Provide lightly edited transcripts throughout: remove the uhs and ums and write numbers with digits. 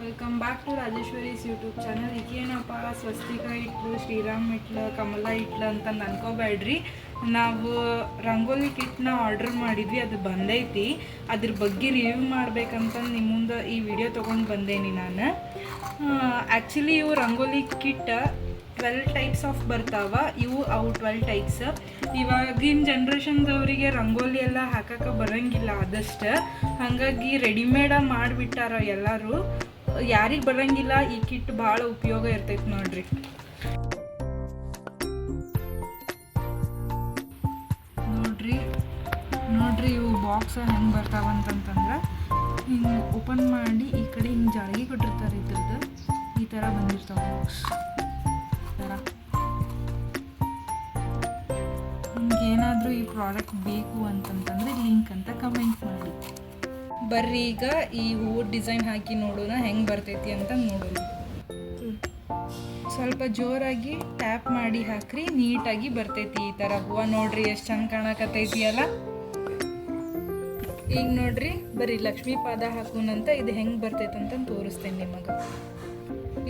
Welcome back to Rajeshwari's YouTube channel. ಈಗೇನಪ್ಪ ಸ್ವಸ್ತಿಕ ಇಟ್ಲು, ಶ್ರೀರಾಮ್ ಇಟ್ಲು, ಕಮಲ ಇಟ್ಲು ಅಂತಂದು ಅನ್ಕೋಬೇಡ್ರಿ. ನಾವು ರಂಗೋಲಿ ಕಿಟ್ನ ಆರ್ಡ್ರ್ ಮಾಡಿದ್ವಿ, ಅದು ಬಂದೈತಿ. ಅದ್ರ ಬಗ್ಗೆ ರಿವ್ಯೂ ಮಾಡ್ಬೇಕಂತಂದು ನಿಮ್ಮ ಮುಂದೆ ಈ ವಿಡಿಯೋ ತೊಗೊಂಡು ಬಂದೇನಿ ನಾನು. ಆ್ಯಕ್ಚುಲಿ ಇವು ರಂಗೋಲಿ ಕಿಟ್ 12 ಟೈಪ್ಸ್ ಆಫ್ ಬರ್ತಾವ. ಅವು 12 ಟೈಪ್ಸ್. ಇವಾಗಿನ ಜನ್ರೇಷನ್ದವರಿಗೆ ರಂಗೋಲಿ ಎಲ್ಲ ಹಾಕಕ್ಕೆ ಬರೋಂಗಿಲ್ಲ ಆದಷ್ಟು, ಹಾಗಾಗಿ ರೆಡಿಮೇಡಾಗಿ ಮಾಡಿಬಿಟ್ಟಾರ ಎಲ್ಲರೂ. ಯಾರಿಗೆ ಬರೋಂಗಿಲ್ಲ ಈ ಕಿಟ್ ಭಾಳ ಉಪಯೋಗ ಇರ್ತೈತೆ ನೋಡ್ರಿ. ನೋಡ್ರಿ ಇವು ಬಾಕ್ಸ್ ಹೆಂಗೆ ಬರ್ತಾವಂತಂದ್ರೆ, ಹಿಂಗೆ ಓಪನ್ ಮಾಡಿ ಈ ಕಡೆ ಹಿಂಗೆ ಜಾಳಿಗೆ ಕೊಟ್ಟಿರ್ತಾರೆ. ಇದ್ರದ್ದು ಈ ಥರ ಬಂದಿರ್ತಾವೆ ಬಾಕ್ಸ್ ಥರ. ನಿಮ್ಗೇನಾದರೂ ಈ ಪ್ರಾಡಕ್ಟ್ ಬೇಕು ಅಂತಂತಂದರೆ ಲಿಂಕ್ ಅಂತ ಕಮೆಂಟ್ ಮಾಡಿ. ಬರ್ರಿ ಈಗ ಈ ಹೂವು ಡಿಸೈನ್ ಹಾಕಿ ನೋಡೋಣ ಹೆಂಗೆ ಬರ್ತೈತಿ ಅಂತ ನೋಡೋಣ. ಸ್ವಲ್ಪ ಜೋರಾಗಿ ಟ್ಯಾಪ್ ಮಾಡಿ ಹಾಕ್ರಿ, ನೀಟಾಗಿ ಬರ್ತೈತಿ ಈ ಥರ ಹೂವು. ನೋಡ್ರಿ ಎಷ್ಟು ಚಂದ ಕಾಣಕತ್ತೈತಿ ಅಲ್ಲ. ಈಗ ನೋಡ್ರಿ ಬರ್ರಿ ಲಕ್ಷ್ಮೀ ಪಾದ ಹಾಕೋಣಂತ ಇದು ಹೆಂಗೆ ಬರ್ತೈತೆ ಅಂತ ತೋರಿಸ್ತೇನೆ ನಿಮಗೆ.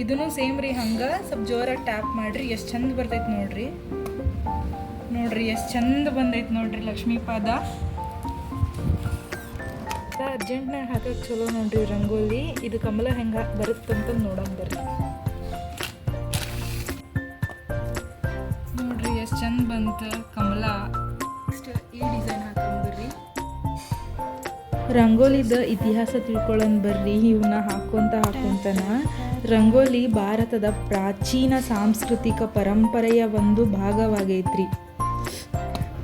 ಇದೂ ಸೇಮ್ ರೀ, ಹಂಗೆ ಸ್ವಲ್ಪ ಜೋರಾಗಿ ಟ್ಯಾಪ್ ಮಾಡಿರಿ, ಎಷ್ಟು ಚಂದ ಬರ್ತೈತೆ ನೋಡ್ರಿ. ಎಷ್ಟು ಚಂದ ಬಂದೈತೆ ನೋಡ್ರಿ ಲಕ್ಷ್ಮೀ ಪಾದ. ಅರ್ಜೆಂಟ್ನಾಗ ಹಾಕಕ್ಕೆ ಚಲೋ ನೋಡ್ರಿ ರಂಗೋಲಿ. ಇದು ಕಮಲ ಹೆಂಗೆ ಬರುತ್ತಂತ ನೋಡೋಣ ಬರ್ರಿ. ನೋಡ್ರಿ ಎಷ್ಟು ಚಂದ ಬಂತು ಕಮಲ. ನೆಕ್ಸ್ಟ್ ಈ ಡಿಸೈನ್ ಹಾಕೊಂಡ್ಬರ್ರಿ. ರಂಗೋಲಿದ ಇತಿಹಾಸ ತಿಳ್ಕೊಳ್ಳೋಣ ಬರ್ರಿ. ಇವನ್ನ ಹಾಕೊಂತನ ರಂಗೋಲಿ ಭಾರತದ ಪ್ರಾಚೀನ ಸಾಂಸ್ಕೃತಿಕ ಪರಂಪರೆಯ ಒಂದು ಭಾಗವಾಗೈತ್ರಿ.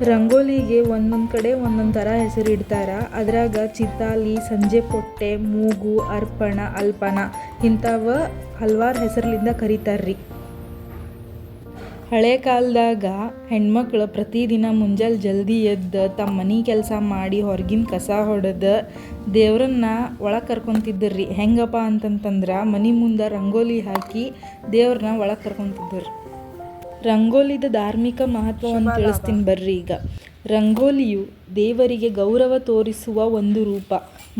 ರಂಗೋಲಿಗೆ ಒಂದೊಂದು ಕಡೆ ಒಂದೊಂದು ಥರ ಹೆಸರು ಇಡ್ತಾರ. ಅದ್ರಾಗ ಚಿತಾಲಿ, ಸಂಜೆ ಪೊಟ್ಟೆ, ಮೂಗು, ಅರ್ಪಣ, ಅಲ್ಪನ ಇಂಥವ ಹಲವಾರು ಹೆಸರ್ಲಿಂದ ಕರೀತಾರ್ರಿ. ಹಳೆ ಕಾಲದಾಗ ಹೆಣ್ಮಕ್ಳು ಪ್ರತಿದಿನ ಮುಂಜಾನೆ ಜಲ್ದಿ ಎದ್ದು ತಮ್ಮ ಮನೆ ಕೆಲಸ ಮಾಡಿ ಹೊರಗಿನ ಕಸ ಹೊಡೆದು ದೇವ್ರನ್ನ ಒಳಗೆ ಕರ್ಕೊತಿದ್ದರ್ರಿ. ಹೆಂಗಪ್ಪ ಅಂತಂತಂದ್ರೆ ಮನೆ ಮುಂದೆ ರಂಗೋಲಿ ಹಾಕಿ ದೇವ್ರನ್ನ ಒಳಗೆ ಕರ್ಕೊತಿದ್ದರ್ರಿ. ರಂಗೋಲಿದ ಧಾರ್ಮಿಕ ಮಹತ್ವವನ್ನು ತಿಳಿಸ್ತೀನಿ ಬರ್ರಿ ಈಗ. ರಂಗೋಲಿಯು ದೇವರಿಗೆ ಗೌರವ ತೋರಿಸುವ ಒಂದು ರೂಪ.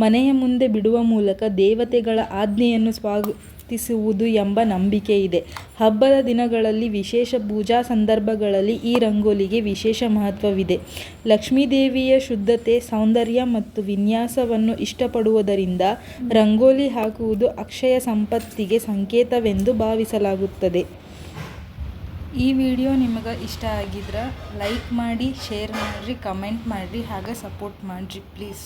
ಮನೆಯ ಮುಂದೆ ಬಿಡುವ ಮೂಲಕ ದೇವತೆಗಳ ಆಜ್ಞೆಯನ್ನು ಸ್ವಾಗತಿಸುವುದು ಎಂಬ ನಂಬಿಕೆ ಇದೆ. ಹಬ್ಬದ ದಿನಗಳಲ್ಲಿ, ವಿಶೇಷ ಪೂಜಾ ಸಂದರ್ಭಗಳಲ್ಲಿ ಈ ರಂಗೋಲಿಗೆ ವಿಶೇಷ ಮಹತ್ವವಿದೆ. ಲಕ್ಷ್ಮೀದೇವಿಯ ಶುದ್ಧತೆ, ಸೌಂದರ್ಯ ಮತ್ತು ವಿನ್ಯಾಸವನ್ನು ಇಷ್ಟಪಡುವುದರಿಂದ ರಂಗೋಲಿ ಹಾಕುವುದು ಅಕ್ಷಯ ಸಂಪತ್ತಿಗೆ ಸಂಕೇತವೆಂದು ಭಾವಿಸಲಾಗುತ್ತದೆ. ಈ ವಿಡಿಯೋ ನಿಮಗೆ ಇಷ್ಟ ಆಗಿದ್ರೆ ಲೈಕ್ ಮಾಡಿ, ಶೇರ್ ಮಾಡಿರಿ, ಕಮೆಂಟ್ ಮಾಡಿರಿ, ಹಾಗೆ ಸಪೋರ್ಟ್ ಮಾಡಿರಿ ಪ್ಲೀಸ್.